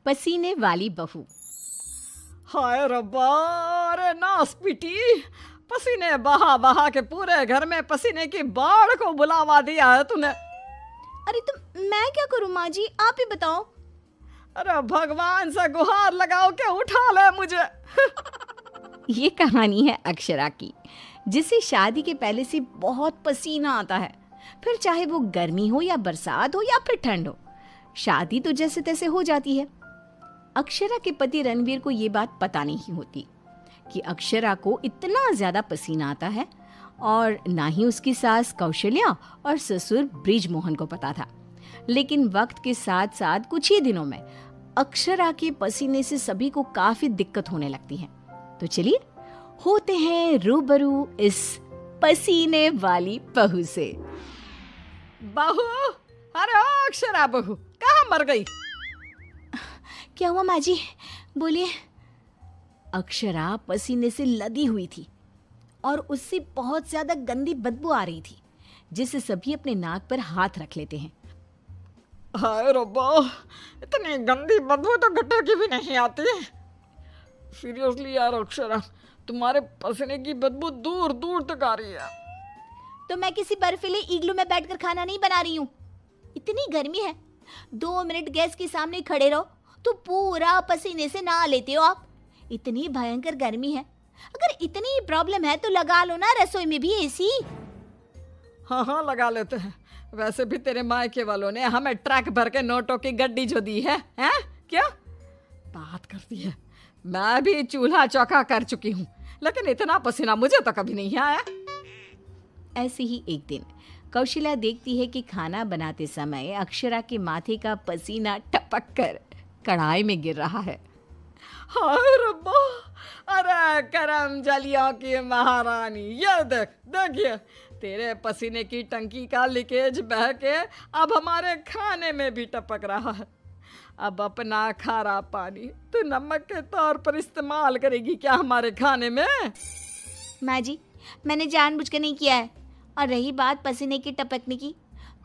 पसीने वाली बहू। हाय रब्बा, अरे नास पीटी, पसीने बहा बहा के पूरे घर में पसीने की बाढ़ को बुलावा दिया है तूने। अरे तो मैं क्या करूं माँ जी, आप ही बताओ। अरे भगवान से गुहार लगाओ के उठा ले मुझे। ये कहानी है अक्षरा की, जिसे शादी के पहले से बहुत पसीना आता है, फिर चाहे वो गर्मी हो या बरसात हो या फिर ठंड हो, शादी तो जैसे तैसे हो जाती है। अक्षरा के पति रणवीर को ये बात पता नहीं होती कि अक्षरा को इतना ज्यादा पसीना आता है, और ना ही उसकी सास कौशल्या और ससुर ब्रिजमोहन को पता था। लेकिन वक्त के साथ साथ कुछ ही दिनों में अक्षरा के पसीने से सभी को काफी दिक्कत होने लगती है। तो चलिए होते हैं रूबरू इस पसीने वाली बहू से। बहू, अरे ओ अक्षरा बहू, कहाँ मर गई? क्या हुआ माँ जी, बोलिए। अक्षरा पसीने से लदी हुई थी और उससे बहुत ज्यादा गंदी बदबू आ रही थी, जिससे सभी अपने नाक पर हाथ रख लेते हैं। हाय रब्बा, इतनी गंदी बदबू तो गटर की भी नहीं आती। सीरियसली यार अक्षरा, तुम्हारे पसीने की बदबू दूर दूर तक आ रही है। तो मैं किसी बर्फीले इग्लू में बैठकर खाना नहीं बना रही हूँ। इतनी गर्मी है, 2 मिनट गैस के सामने खड़े रहो तो पूरा पसीने से नहा लेते हो आप। इतनी भयंकर गर्मी है, अगर इतनी प्रॉब्लम है तो लगा लो ना रसोई में भी एसी। हाँ हाँ लगा लेते हैं। वैसे भी तेरे मायके वालों ने हमें ट्रक भर के नोटों की गड्डी जो दी है, हैं? क्या बात करती है। मैं भी चूल्हा चौका कर चुकी हूँ, लेकिन इतना पसीना मुझे तो कभी नहीं आया। ऐसे ही एक दिन कौशल्या देखती है कि खाना बनाते समय अक्षरा के माथे का पसीना टपक कर कढ़ाई में गिर रहा है। हाय रब्बा, अरे करम जलियों की महारानी, ये देख, देखिए तेरे पसीने की टंकी का लीकेज बह के अब हमारे खाने में भी टपक रहा है। अब अपना खारा पानी तू नमक के तौर पर इस्तेमाल करेगी क्या हमारे खाने में? माँ जी, मैंने जानबूझकर नहीं किया है। और रही बात पसीने की टपकने की,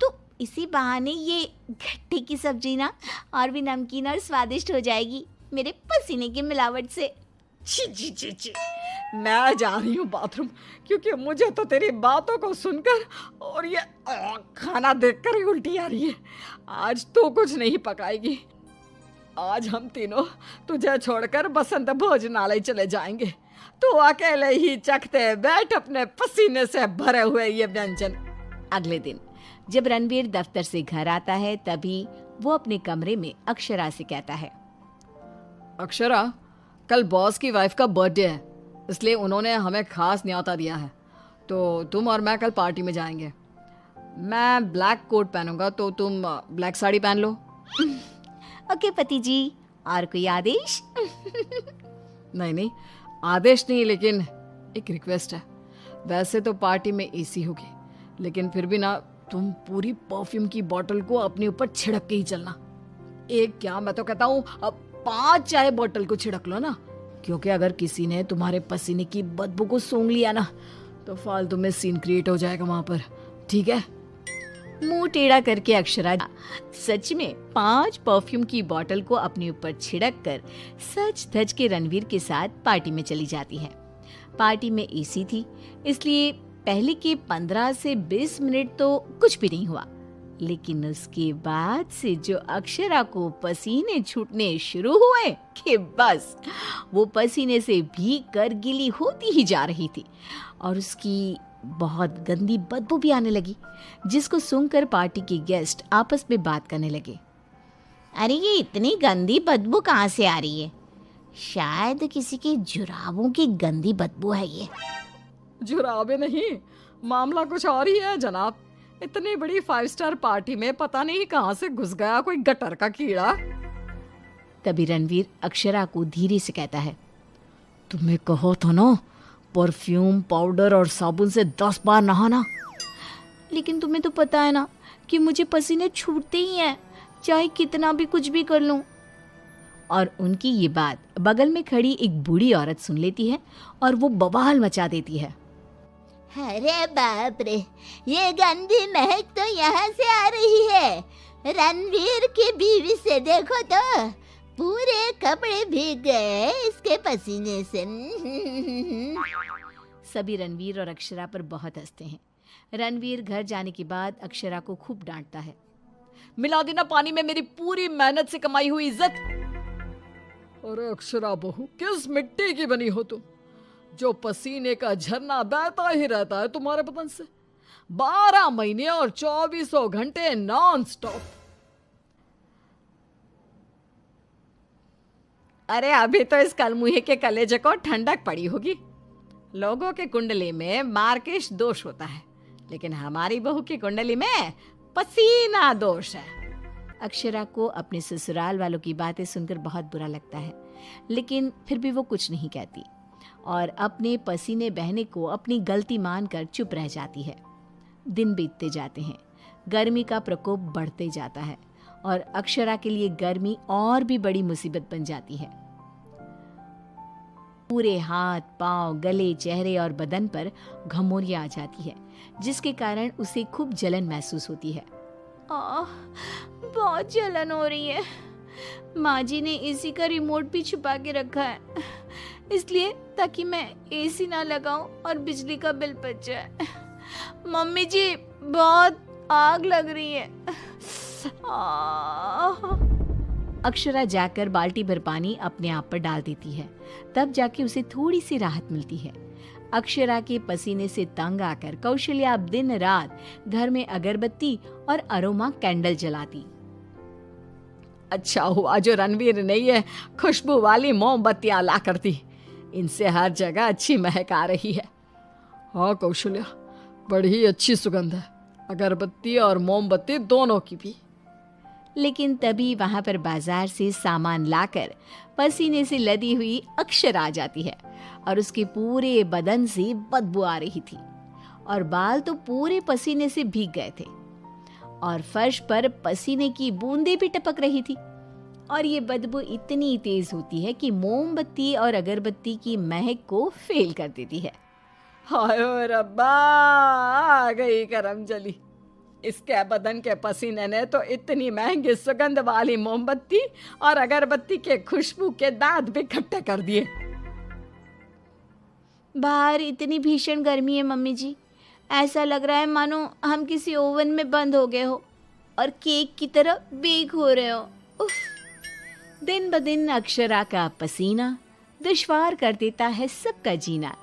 तो इसी बहाने ये घट्टे की सब्जी ना और भी नमकीन और स्वादिष्ट हो जाएगी मेरे पसीने की मिलावट से। छी छी छी छी, मैं जा रही हूँ बाथरूम, क्योंकि मुझे तो तेरी बातों को सुनकर और ये खाना देखकर ही उल्टी आ रही है। आज तो कुछ नहीं पकाएगी। आज हम तीनों तुझे छोड़कर बसंत भोजनालय चले जाएंगे। तू अकेले ही चखते बैठ अपने पसीने से भरे हुए ये व्यंजन। अगले दिन जब रणवीर दफ्तर से घर आता है, तभी वो अपने कमरे में अक्षरा से कहता है, अक्षरा, कल बॉस की वाइफ का बर्थडे है, इसलिए उन्होंने हमें खास न्योता दिया है, तो तुम और मैं कल पार्टी में जाएंगे। मैं ब्लैक कोट पहनूंगा, तो तुम ब्लैक साड़ी पहन लो। ओके पति जी, और कोई आदेश? नहीं नहीं, आदेश नहीं, लेकिन एक रिक्वेस्ट है। वैसे तो पार्टी में एसी होगी, लेकिन फिर भी ना तुम पूरी परफ्यूम की बोतल को अपने ऊपर छिड़क के ही चलना। एक क्या, मैं तो कहता हूँ 5 चाय बोतल को छिड़क लो ना, क्योंकि अगर किसी ने तुम्हारे पसीने की बदबू को सूंघ लिया ना तो फालतू में सीन क्रिएट हो जाएगा वहां पर, ठीक है? मुंह टेढ़ा करके अक्षरा सच में 5 परफ्यूम की बोतल को अपने ऊपर छिड़क कर सच धज के रणवीर के साथ पार्टी में चली जाती है। पार्टी में एसी थी, इसलिए पहले के 15 से 20 मिनट तो कुछ भी नहीं हुआ, लेकिन उसके बाद से जो अक्षरा को पसीने छूटने शुरू हुए कि बस वो पसीने से भीग कर गीली होती ही जा रही थी, और उसकी बहुत गंदी बदबू भी आने लगी, जिसको सुनकर पार्टी के गेस्ट आपस में बात करने लगे। अरे ये इतनी गंदी बदबू कहाँ से आ रही है? शायद किसी के जुराबों की गंदी बदबू है ये। जुराबे नहीं, मामला कुछ और ही है जनाब। इतनी बड़ी 5 स्टार पार्टी में पता नहीं कहाँ से घुस गया कोई गटर का कीड़ा। तभी रणवीर अक्षरा को धीरे से कहता है, तुम्हें कहो तो ना परफ्यूम, पाउडर और साबुन से 10 बार नहाना। लेकिन तुम्हें तो पता है ना कि मुझे पसीने छूटते ही हैं, चाहे कितना भी कुछ भी कर लूं। और उनकी ये बात बगल में खड़ी एक बूढ़ी औरत सुन लेती है और वो बवाल मचा देती है। अरे बाप रे, ये गंदी महक तो यहाँ से आ रही है। रणवीर की बीवी से देखो तो पूरे कपड़े भीग गए इसके पसीने से। सभी रणवीर और अक्षरा पर बहुत हंसते हैं। रणवीर घर जाने के बाद अक्षरा को खूब डांटता है। मिला देना पानी में मेरी पूरी मेहनत से कमाई हुई इज्जत। अरे अक्षरा बहू, किस मिट्टी की बनी हो तुम, जो पसीने का झरना बहता ही रहता है तुम्हारे बदन से 12 महीने और 2400 घंटे नॉन स्टॉप। अरे अभी तो इस कलमुहे के कलेजे को ठंडक पड़ी होगी। लोगों के कुंडली में मार्केश दोष होता है, लेकिन हमारी बहू की कुंडली में पसीना दोष है। अक्षरा को अपने ससुराल वालों की बातें सुनकर बहुत बुरा लगता है, लेकिन फिर भी वो कुछ नहीं कहती और अपने पसीने बहने को अपनी गलती मानकर चुप रह जाती है। दिन बीतते जाते हैं, गर्मी का प्रकोप बढ़ते जाता है और अक्षरा के लिए गर्मी और भी बड़ी मुसीबत बन जाती है। पूरे हाथ, पांव, गले, चेहरे और बदन पर घमौरियां आ जाती है, जिसके कारण उसे खूब जलन महसूस होती है। बहुत जलन हो रही है। माँ जी ने एसी का रिमोट भी छुपा के रखा है, इसलिए ताकि मैं एसी ना लगाऊं और बिजली का बिल बच जाए। मम्मी जी, बहुत आग लग रही है। अक्षरा जाकर बाल्टी भर पानी अपने आप पर डाल देती है, तब जाके उसे थोड़ी सी राहत मिलती है। अक्षरा के पसीने से तंग आकर कौशल्या अब दिन रात घर में अगरबत्ती और अरोमा कैंडल जलाती। अच्छा हुआ जो रणवीर ने ये खुशबू वाली मोमबत्तियां ला कर दी, इनसे हर जगह अच्छी महक आ रही है। हाँ कौशल्या, बड़ी अच्छी सुगंध है, अगरबत्ती और मोमबत्ती दोनों की भी। लेकिन तभी वहां पर बाजार से सामान लाकर पसीने से लदी हुई अक्षरा आ जाती है और उसके पूरे बदन से बदबू आ रही थी और बाल तो पूरे पसीने से भीग गए थे और फर्श पर पसीने की बूंदें भी टपक रही थी। और ये बदबू इतनी तेज होती है कि मोमबत्ती और अगरबत्ती की महक को फेल कर देती है। हाय रब्बा, आ गई करम जली। इसके बदन के पसीने ने तो इतनी महंगी सुगंध वाली मोमबत्ती और अगरबत्ती के खुशबू के दांत भी खट्टे कर दिए। बाहर इतनी भीषण गर्मी है मम्मी जी, ऐसा लग रहा है मानो हम किसी ओवन में बंद हो गए हो और केक की तरह बेक हो रहे हो। उफ। दिन ब दिन अक्षरा का पसीना दुश्वार कर देता है सबका जीना।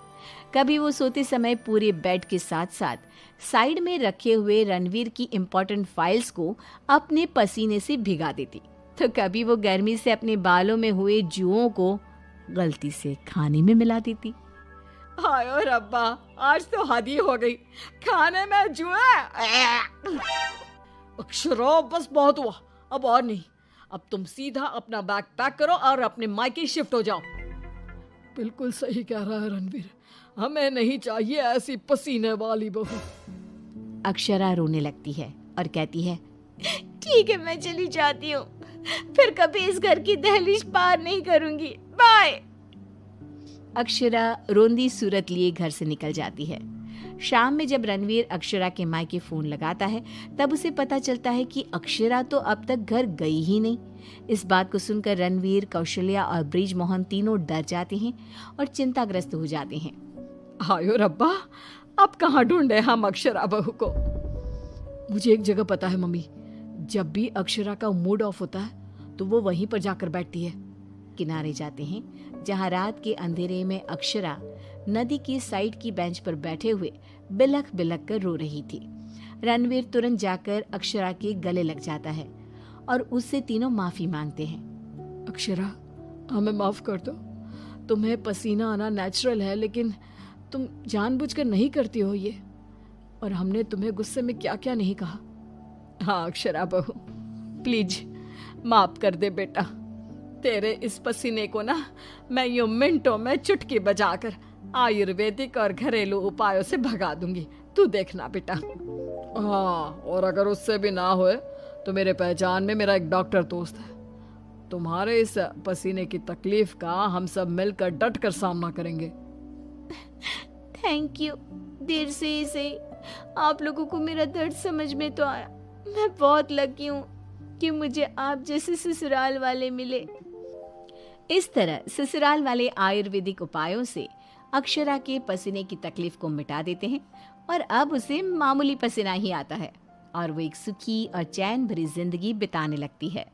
कभी वो सोते समय पूरे बेड के साथ साथ साइड में रखे हुए रणवीर की इम्पोर्टेंट फाइल्स को अपने पसीने से भिगा देती, तो कभी वो गर्मी से अपने बालों में हुए जुओं को गलती से खाने में मिला देती। हाय रब्बा, आज तो हद ही हो गई, खाने में जुए। अक्षरा बस बहुत हुआ, अब और नहीं। अब तुम सीधा अपना बैग पैक करो और अपने मायके शिफ्ट हो जाओ। बिल्कुल सही कह रहा है रणवीर, हमें नहीं चाहिए ऐसी पसीने वाली बहू। अक्षरा रोने लगती है और कहती है, ठीक है मैं चली जाती हूँ, फिर कभी इस घर की दहलीज पार नहीं करूंगी, बाय। अक्षरा रोंदी सूरत लिए घर से निकल जाती है। शाम में जब रणवीर अक्षरा के मायके फोन लगाता है, तब उसे पता चलता है कि अक्षरा तो अब तक घर गई ही नहीं। इस बात को सुनकर रणवीर, कौशल्या और ब्रिज मोहन तीनों डर जाते हैं और चिंताग्रस्त हो जाते हैं। हायो रब्बा, अब कहाँ ढूंढे हम अक्षरा बहू को। मुझे एक जगह पता है मम्मी, जब भी अक्षरा का मूड ऑफ होता है तो वो वहीं पर जाकर बैठती है। किनारे जाते हैं जहाँ रात के अंधेरे में अक्षरा नदी की साइड की बेंच पर बैठे हुए बिलख बिलख कर रो रही थी। रणवीर तुरंत जाकर अक्षरा के गले लग जाता है और उससे तीनों माफी मांगते हैं। अक्षरा, हमें माफ कर दो, तुम्हें पसीना आना नेचुरल है, लेकिन तुम जानबूझकर नहीं करती हो ये, और हमने तुम्हें गुस्से में क्या क्या नहीं कहा। हाँ अक्षरा बहू, प्लीज माफ कर दे बेटा। तेरे इस पसीने को ना मैं यूं मिनटों में चुटकी बजाकर आयुर्वेदिक और घरेलू उपायों से भगा दूंगी, तू देखना बेटा। हाँ, और अगर उससे भी ना होए तो मेरे पहचान में मेरा एक डॉक्टर दोस्त है। तुम्हारे इस पसीने की तकलीफ का हम सब मिलकर डट कर सामना करेंगे। Thank you. देर से ही सही आप लोगों को मेरा दर्द समझ में तो आया। मैं बहुत लकी हूँ कि मुझे आप जैसे ससुराल वाले मिले। इस तरह ससुराल वाले आयुर्वेदिक उपायों से अक्षरा के पसीने की तकलीफ को मिटा देते हैं और अब उसे मामूली पसीना ही आता है और वो एक सुखी और चैन भरी जिंदगी बिताने लगती है।